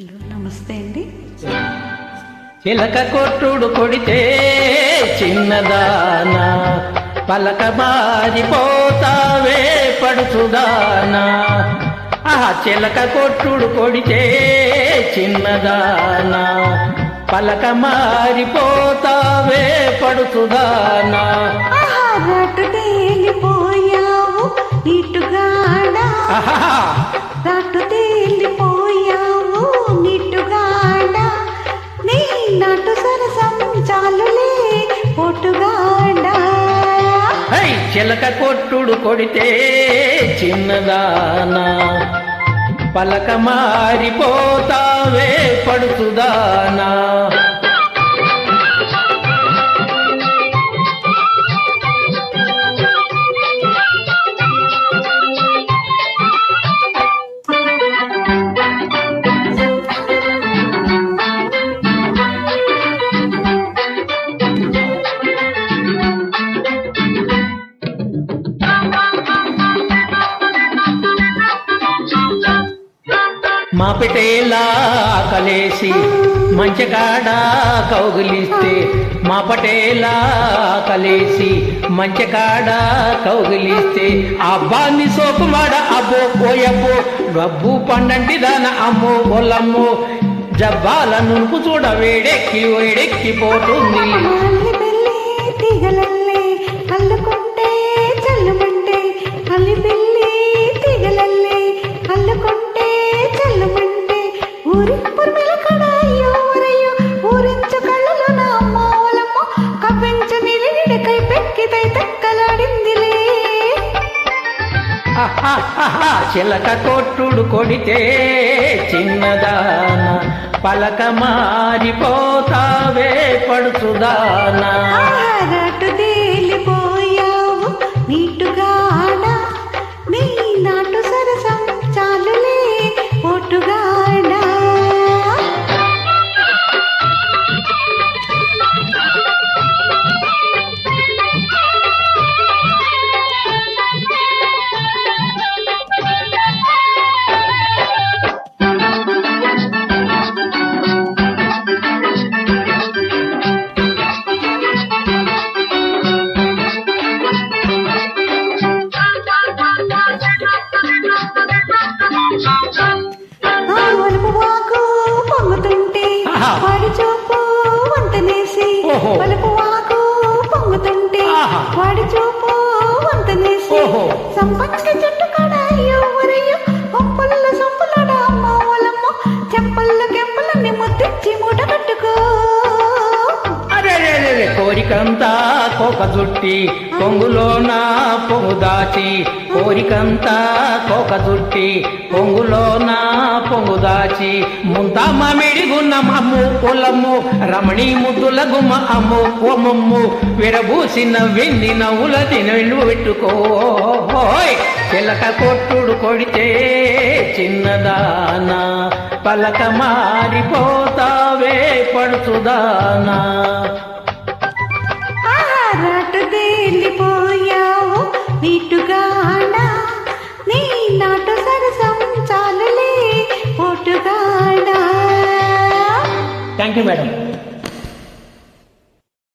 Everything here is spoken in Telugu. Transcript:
హలో, నమస్తే అండి. చిలక కొట్టుడు కొడితే చిన్నదానా, పలక మారిపోతావే పడుచుదానా. ఆహా, చిలక కొట్టుడు కొడితే చిన్నదానా, పలక మారిపోతావే పడుచుదానా. రాటు తేలిపోయావు నీటుగాడా, రాటు తేలిపోయావు నీటుగాడా, నీ నాటు సరసం చాలులే పోటుగాడా. చిలక కొట్టుడు కొడితే చిన్నదానా, పలక మారిపోతావే పడుచుదానా. మా పటేలా కలేసి మంచకాడ కౌగిలిస్తే, మా పటేలా కలేసి మంచకాడ కౌగిలిస్తే, అబ్బాన్ని సోకుమాడ అబ్బో పోయబ్బో, డబ్బు పండంటి దాన అమ్మో ఒలమ్మో, జబ్బాల నునుపు చూడ వేడెక్కి వేడెక్కిపోతుంది. అల్లుకుంటే చల్లుమంటే అల్లి పిల్లి తీగలల్లే, అల్లుకుంటే చల్లుమంటే ఊరి పుర్మిల కడాయో వరయో, ఊరించు కళ్ళలో నా అమ్మోలమ్మో, కవ్వించు నిలిడికై పెక్కితై తక్కలాడిందిలే. చిలక కొట్టుడు కొడితే చిన్నదానా, పలక మారిపోతావే పడుచుదానా. రాటు తేలిపోయావు నీటుగాడా, నీ నాటు సరసం చాలులే పోటుగాడా. వాడి చూపు వంతనేసి, పలుపు వాకు పొంగుతుంటే వాడి చూపు వంతనేసి, సంపంగ చెట్టు కడాయో వరయో, పంపుల్లో సొంపులడ అమ్మ ఓలమ్మో, చెంపల్లో కెంపలన్నీ ముద్దిచ్చి మూట కట్టుకో. కోరికంతా కోక జుట్టి పొంగులోన పొంగు దాచి, కోరికంతా కోక జుట్టి పొంగులోన పొంగు దాచి, ముంతా మామిడి గున్నమమ్ము పొలమ్ము, రమణి ముద్దుల గుమ్మ అమ్ము ఓమమ్ము, విరబూసిన వెండి నవ్వుల తినెళ్ళు పెట్టుకో. చిలక కొట్టుడు కొడితే చిన్నదానా, పలక మారిపోతావే పడుచుదానా. రాటు తేలిపోయావు నీటుగాడా, నీ నాటు సరసం చాలులే పోటుగాడా. Thank you madam.